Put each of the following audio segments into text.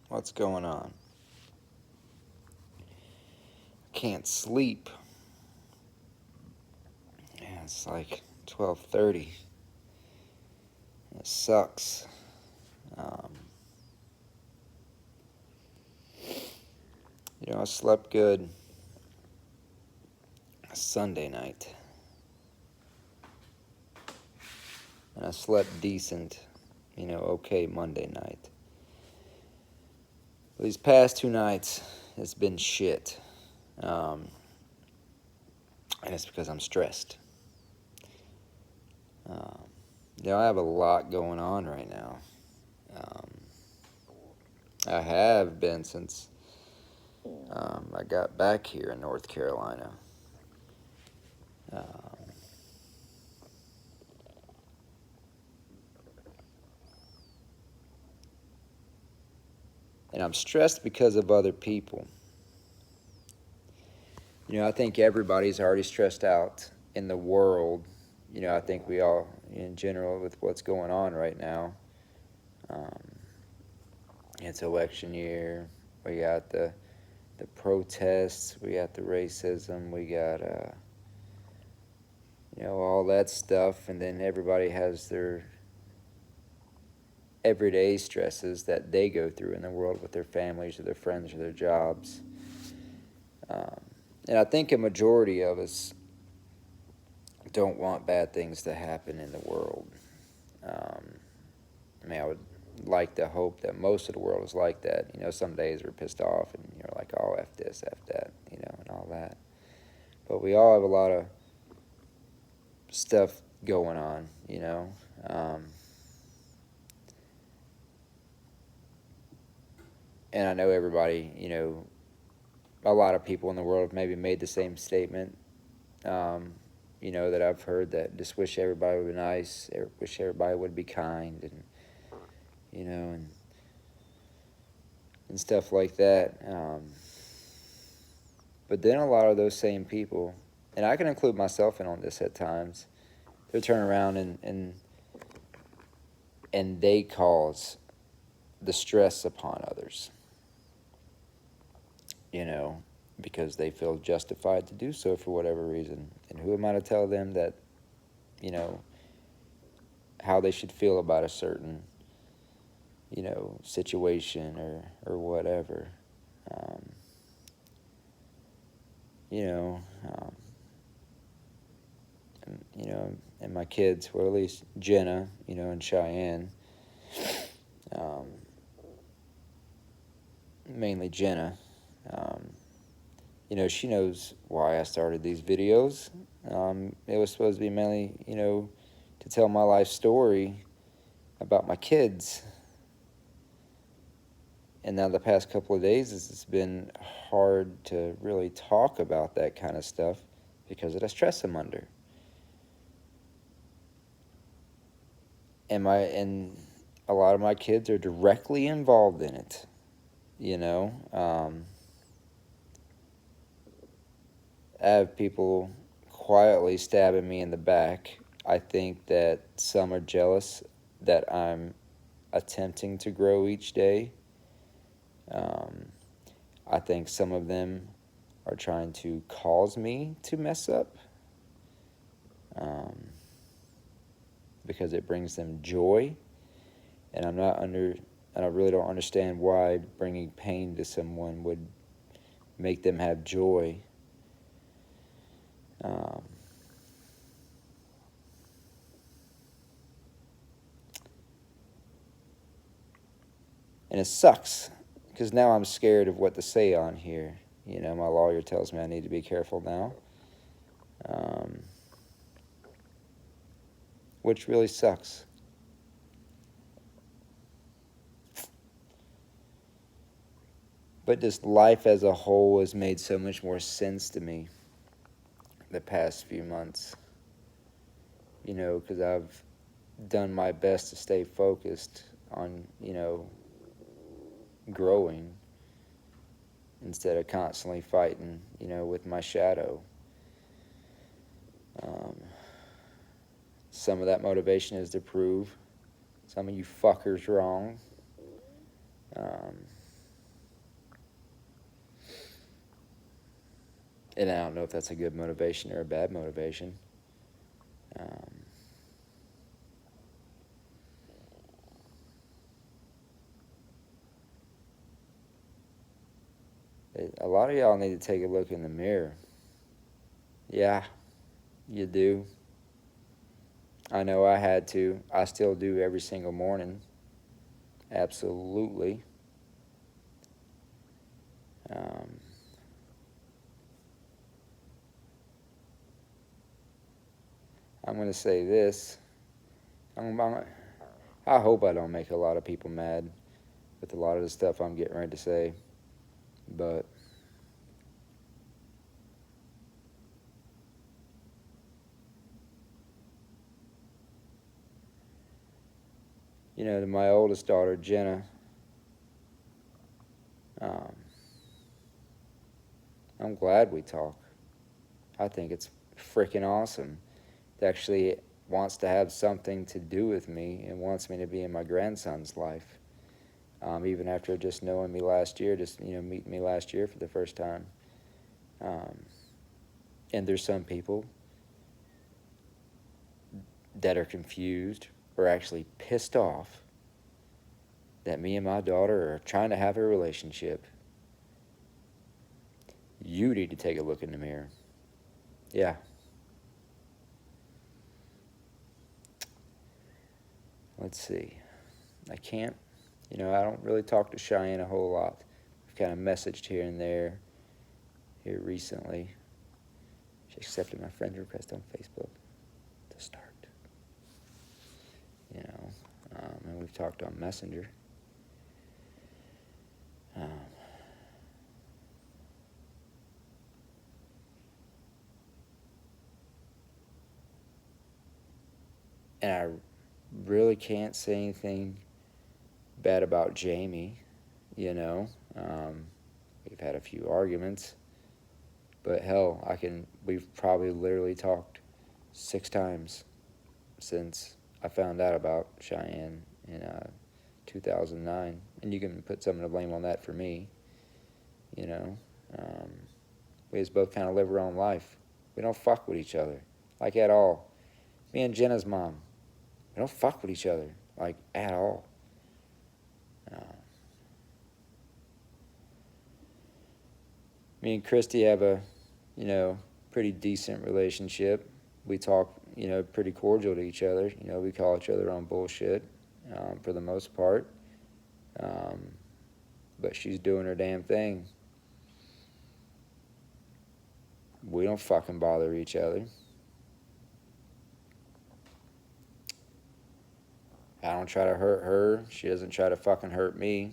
What's going on? Can't sleep. Yeah, it's like 12:30. It sucks. Um, I slept good Sunday night, and I slept decent, okay Monday night. These past 2 nights, it's been shit. Um, and it's because I'm stressed. Um, I have a lot going on right now. Um, I have been since I got back here in North Carolina. Um, and I'm stressed because of other people. I think everybody's already stressed out in the world. I think we all, in general, with what's going on right now. Um, it's election year. We got the protests. We got the racism. We got all that stuff, and then everybody has their everyday stresses that they go through in the world with their families or their friends or their jobs. Um, and I think a majority of us don't want bad things to happen in the world. Um, I would like to hope that most of the world is like that. Some days we're pissed off and you're like, oh, F this, F that, and all that. But we all have a lot of stuff going on. And I know everybody, a lot of people in the world have maybe made the same statement, that I've heard, that just wish everybody would be nice, wish everybody would be kind, and stuff like that. But then a lot of those same people, and I can include myself in on this at times, they turn around and they cause the stress upon others, because they feel justified to do so for whatever reason. And who am I to tell them that, you know, how they should feel about a certain, situation or whatever. Um, you know, um, and my kids, well, at least Jenna, and Cheyenne, um, mainly Jenna, um, she knows why I started these videos. It was supposed to be mainly, to tell my life story about my kids. And now the past couple of days, it's been hard to really talk about that kind of stuff because of the stress I'm under. And a lot of my kids are directly involved in it. I have people quietly stabbing me in the back. I think that some are jealous that I'm attempting to grow each day. Um, I think some of them are trying to cause me to mess up, um, because it brings them joy, and I really don't understand why bringing pain to someone would make them have joy. Um, and it sucks because now I'm scared of what to say on here. My lawyer tells me I need to be careful now, um, which really sucks. But just life as a whole has made so much more sense to me the past few months, because I've done my best to stay focused on, growing instead of constantly fighting, with my shadow. Um, some of that motivation is to prove some of you fuckers wrong. Um, And I don't know if that's a good motivation or a bad motivation. A lot of y'all need to take a look in the mirror. Yeah, you do. I know I had to. I still do every single morning. Absolutely. Um, I'm going to say this. I hope I don't make a lot of people mad with a lot of the stuff I'm getting ready to say. But to my oldest daughter, Jenna, um, I'm glad we talk. I think it's freaking awesome. It actually wants to have something to do with me and wants me to be in my grandson's life. Even after just knowing me last year, meeting me last year for the first time. And there's some people that are confused or actually pissed off that me and my daughter are trying to have a relationship. You need to take a look in the mirror. Yeah. Let's see. I don't really talk to Cheyenne a whole lot. We've kind of messaged here and there here recently. She accepted my friend request on Facebook to start. And we've talked on Messenger. And I really can't say anything bad about Jamie, We've had a few arguments, but hell, we've probably literally talked 6 times since I found out about Cheyenne in 2009, and you can put some of the blame on that for me, We just both kind of live our own life. We don't fuck with each other, like at all. Me and Jenna's mom, we don't fuck with each other, like at all. Me and Christy have a, pretty decent relationship. We talk, pretty cordial to each other. We call each other on bullshit for the most part. But she's doing her damn thing. We don't fucking bother each other. I don't try to hurt her. She doesn't try to fucking hurt me.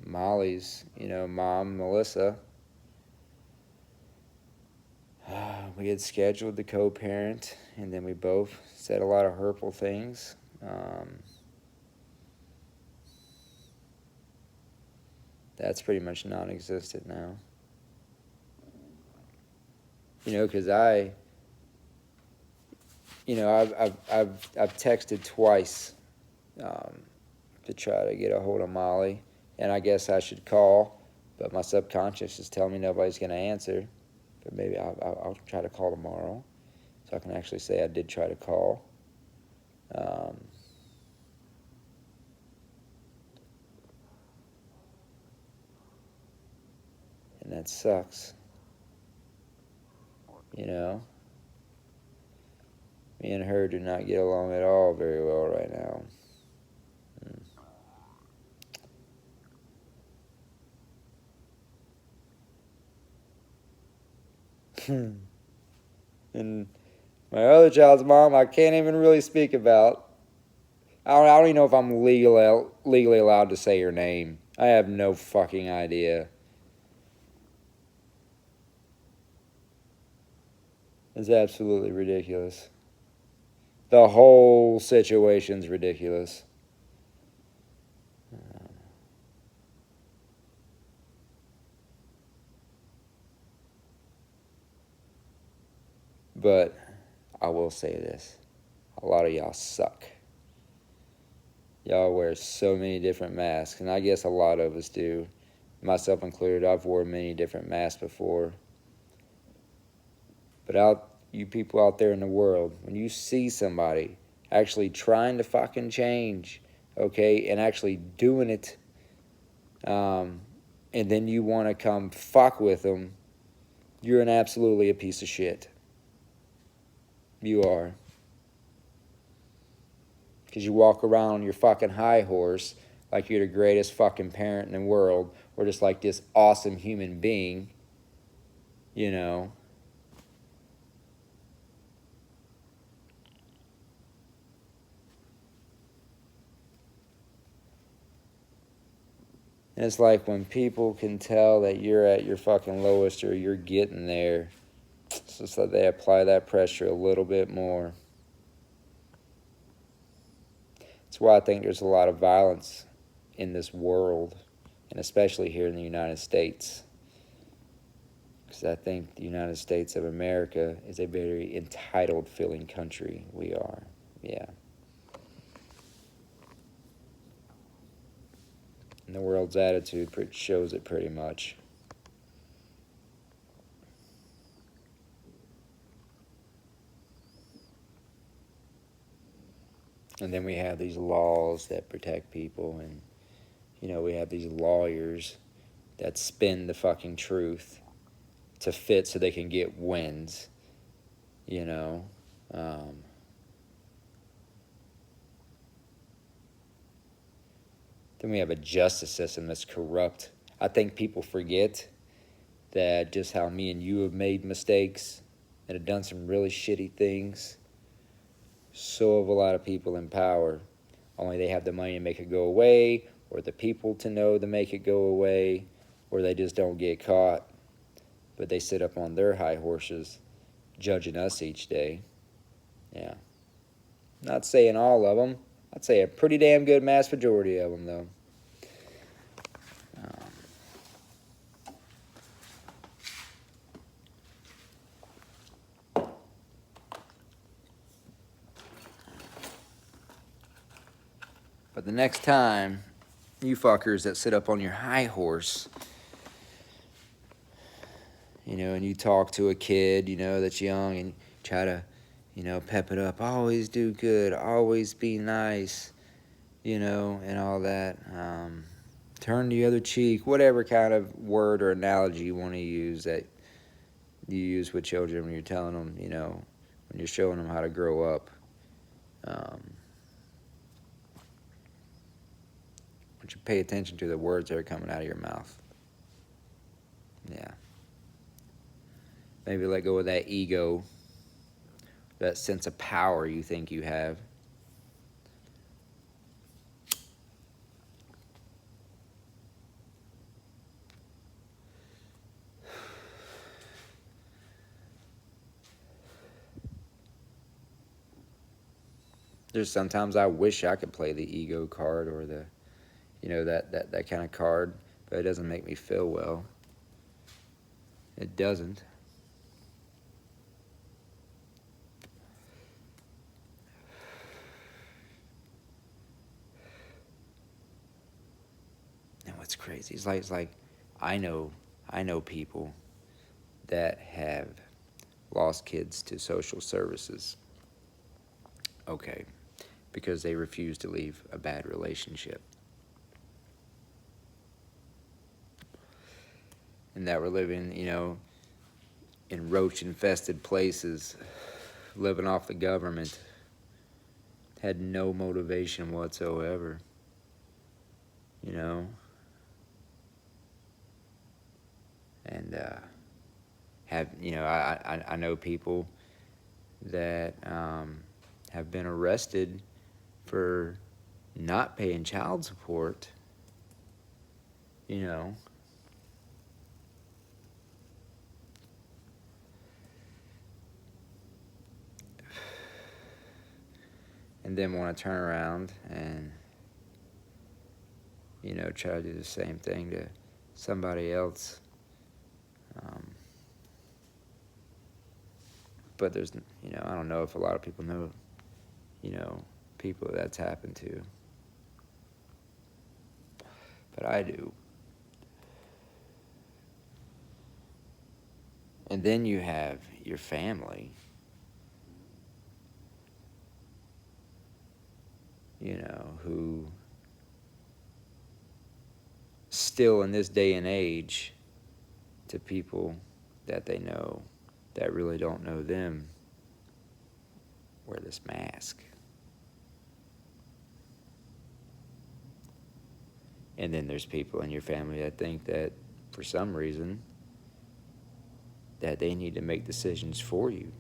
Molly's, mom, Melissa, we had scheduled to co-parent, and then we both said a lot of hurtful things. That's pretty much non-existent now. Because I've texted twice to try to get a hold of Molly, and I guess I should call, but my subconscious is telling me nobody's going to answer. But maybe I'll try to call tomorrow, so I can actually say I did try to call. And that sucks. Me and her do not get along at all very well right now. And my other child's mom, I can't even really speak about. I don't even know if I'm legally allowed to say her name. I have no fucking idea. It's absolutely ridiculous. The whole situation's ridiculous. But I will say this. a lot of y'all suck. Y'all wear so many different masks, and I guess a lot of us do, myself included. I've worn many different masks before. But you people out there in the world, when you see somebody actually trying to fucking change, okay, and actually doing it, and then you want to come fuck with them, you're absolutely a piece of shit. You are. Because you walk around on your fucking high horse like you're the greatest fucking parent in the world, or just like this awesome human being, you know. And it's like when people can tell that you're at your fucking lowest or you're getting there, it's just that they apply that pressure a little bit more. That's why I think there's a lot of violence in this world, and especially here in the United States. Because I think the United States of America is a very entitled feeling country. We are, yeah. And the world's attitude shows it pretty much. And then we have these laws that protect people, and, you know, we have these lawyers that spin the fucking truth to fit so they can get wins, you know. Then we have a justice system that's corrupt. I think people forget that just how me and you have made mistakes and have done some really shitty things. So have a lot of people in power. Only they have the money to make it go away, or the people to know to make it go away, or they just don't get caught. But they sit up on their high horses, judging us each day. Yeah. Not saying all of them. I'd say a pretty damn good mass majority of them, though. But the next time, you fuckers that sit up on your high horse, you know, and you talk to a kid, you know, that's young, and try to, you know, pep it up, always do good, always be nice, you know, and all that. Turn the other cheek, whatever kind of word or analogy you want to use that you use with children when you're telling them, you know, when you're showing them how to grow up. But you pay attention to the words that are coming out of your mouth. Yeah. Maybe let go of that ego, that sense of power you think you have. There's sometimes I wish I could play the ego card or the, you know, that kind of card, but it doesn't make me feel well. It doesn't. And what's crazy is like I know people that have lost kids to social services. Okay, because they refuse to leave a bad relationship. And that we're living, you know, in roach-infested places, living off the government, had no motivation whatsoever, you know. And have, you know, I know people that have been arrested for not paying child support, you know. And then want to turn around and, you know, try to do the same thing to somebody else. But there's, you know, I don't know if a lot of people know people that's happened to. But I do. And then you have your family, who still in this day and age, to people that they know that really don't know them, wear this mask. And then there's people in your family that think that for some reason that they need to make decisions for you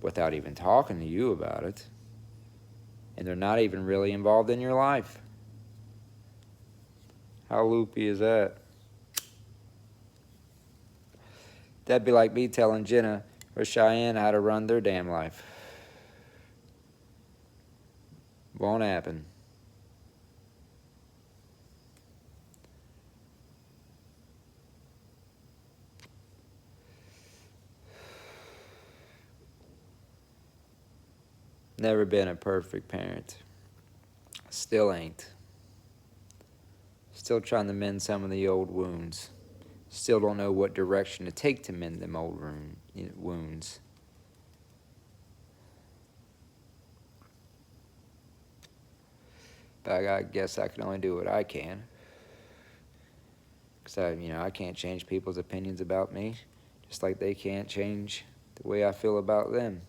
without even talking to you about it. And they're not even really involved in your life. How loopy is that? That'd be like me telling Jenna or Cheyenne how to run their damn life. Won't happen. Never been a perfect parent. Still ain't. Still trying to mend some of the old wounds. Still don't know what direction to take to mend them old wounds. But I guess I can only do what I can. Because I can't change people's opinions about me, just like they can't change the way I feel about them.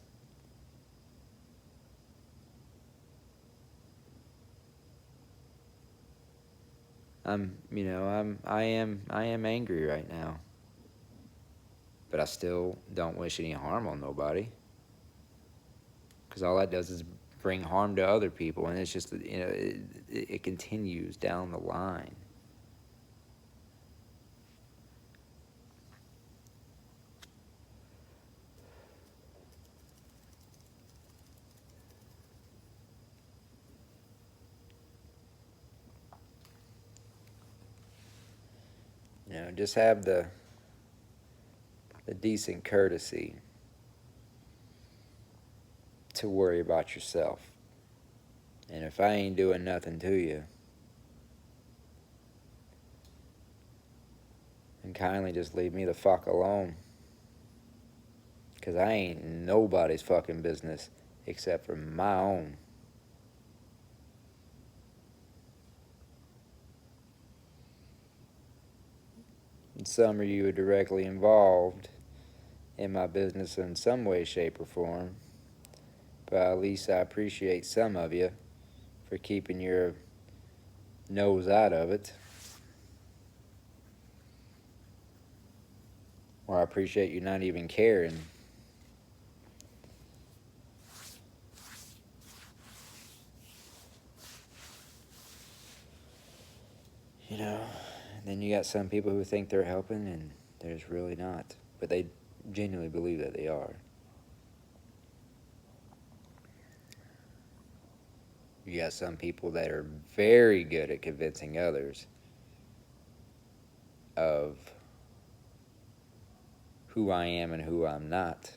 I am angry right now. But I still don't wish any harm on nobody. Because all that does is bring harm to other people, and it's just, it continues down the line. Just have the decent courtesy to worry about yourself. And if I ain't doing nothing to you, then kindly just leave me the fuck alone. Because I ain't nobody's fucking business except for my own. And some of you are directly involved in my business in some way, shape, or form. But at least I appreciate some of you for keeping your nose out of it. Or I appreciate you not even caring. Then you got some people who think they're helping and there's really not. But they genuinely believe that they are. You got some people that are very good at convincing others of who I am and who I'm not.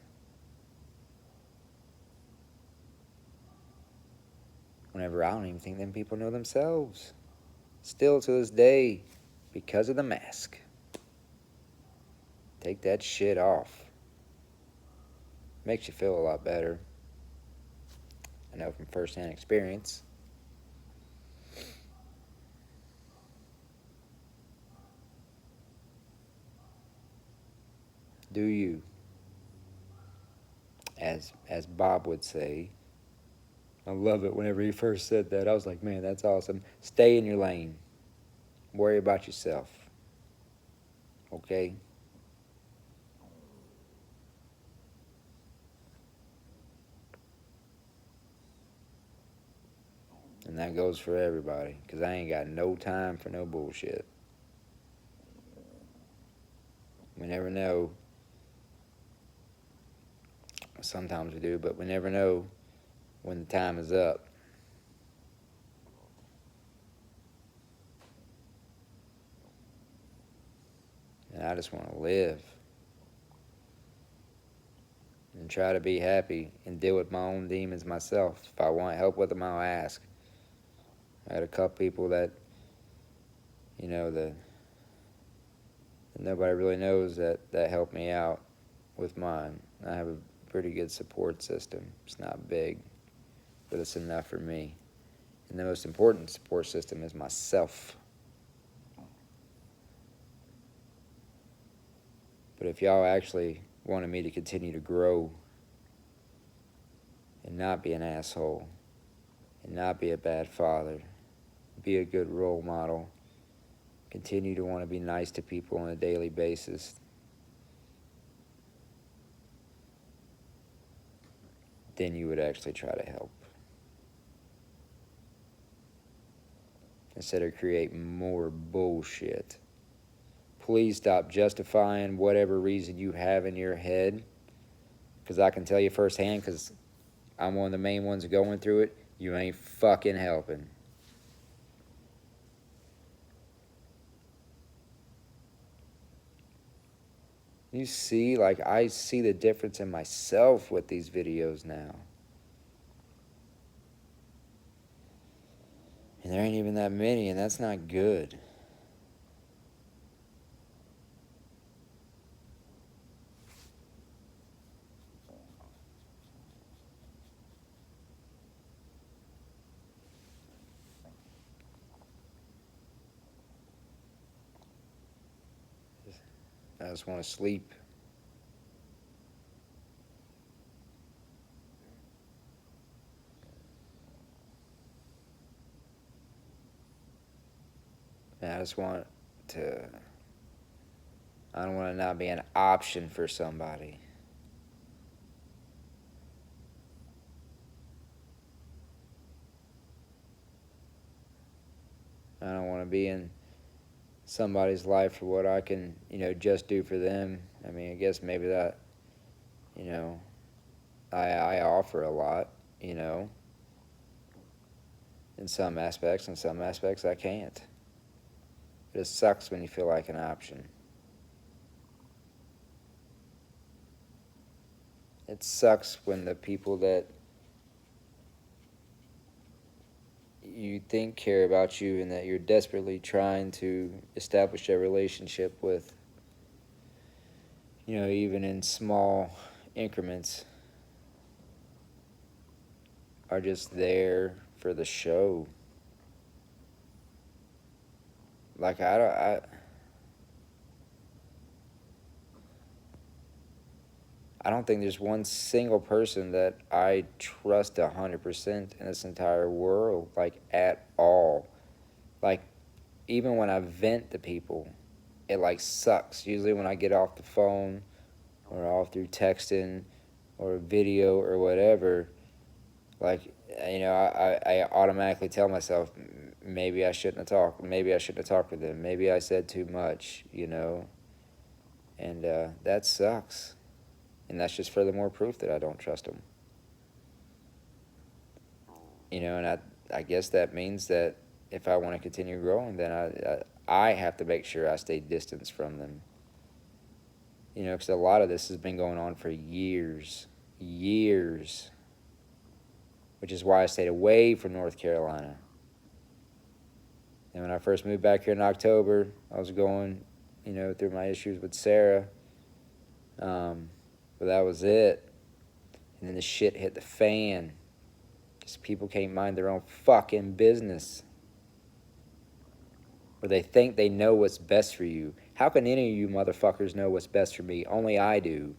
Whenever I don't even think them people know themselves. Still to this day, because of the mask. Take that shit off. Makes you feel a lot better. I know from firsthand experience. Do you? As Bob would say. I love it whenever he first said that. I was like, man, that's awesome. Stay in your lane. Worry about yourself. Okay? And that goes for everybody, because I ain't got no time for no bullshit. We never know. Sometimes we do, but we never know when the time is up. And I just want to live. and try to be happy and deal with my own demons myself. If I want help with them, I'll ask. I had a couple people that, that nobody really knows that helped me out with mine. I have a pretty good support system. It's not big, but it's enough for me. And the most important support system is myself. But if y'all actually wanted me to continue to grow and not be an asshole and not be a bad father, be a good role model, continue to want to be nice to people on a daily basis, then you would actually try to help. Instead of creating more bullshit. Please stop justifying whatever reason you have in your head, because I can tell you firsthand, because I'm one of the main ones going through it, you ain't fucking helping. You see, like, I see the difference in myself with these videos now. And there ain't even that many, and that's not good. I just want to sleep. And I don't want to not be an option for somebody. I don't want to be in somebody's life for what I can, just do for them. I mean, I guess maybe that, I offer a lot, in some aspects. In some aspects, I can't. It just sucks when you feel like an option. It sucks when the people that you think care about you and that you're desperately trying to establish a relationship with, even in small increments, are just there for the show. Like, I don't think there's one single person that I trust 100% in this entire world, like, at all. Like, even when I vent to people, it, like, sucks. Usually when I get off the phone or off through texting or video or whatever, like, I automatically tell myself, maybe I shouldn't have talked. Maybe I shouldn't have talked with them. Maybe I said too much, And that sucks. And that's just further more proof that I don't trust them. And I guess that means that if I want to continue growing, then I have to make sure I stay distanced from them. Because a lot of this has been going on for years. Which is why I stayed away from North Carolina. And when I first moved back here in October, I was going, through my issues with Sarah. But that was it. And then the shit hit the fan. Just people can't mind their own fucking business. Or they think they know what's best for you. How can any of you motherfuckers know what's best for me? Only I do.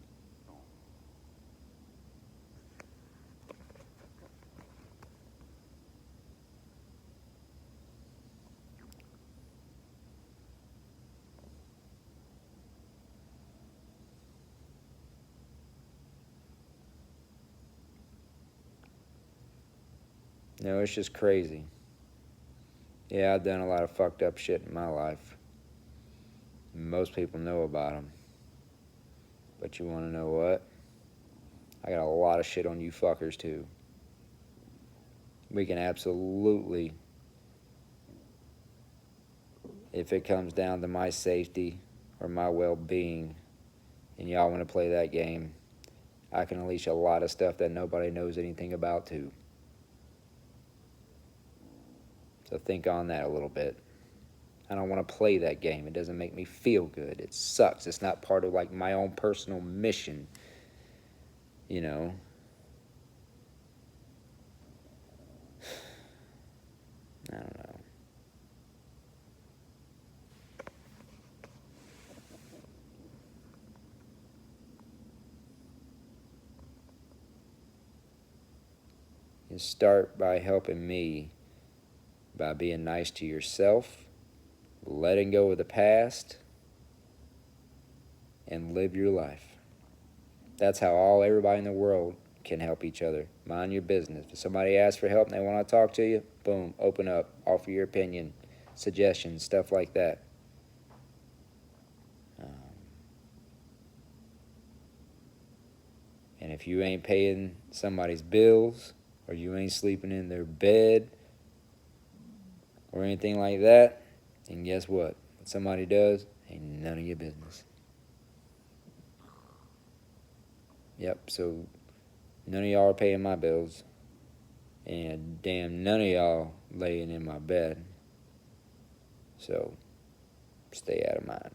It's just crazy. Yeah, I've done a lot of fucked up shit in my life. Most people know about them. But you want to know what? I got a lot of shit on you fuckers too. We can absolutely, if it comes down to my safety or my well-being, and y'all want to play that game, I can unleash a lot of stuff that nobody knows anything about, too. So think on that a little bit. I don't want to play that game. It doesn't make me feel good. It sucks. It's not part of, like, my own personal mission, you know. I don't know. You start by helping me by being nice to yourself, letting go of the past, and live your life. That's how everybody in the world can help each other. Mind your business. If somebody asks for help and they want to talk to you, boom, open up, offer your opinion, suggestions, stuff like that. And if you ain't paying somebody's bills, or you ain't sleeping in their bed, or anything like that, then guess what? What somebody does ain't none of your business. Yep, so none of y'all are paying my bills, and damn, none of y'all laying in my bed. So stay out of mine.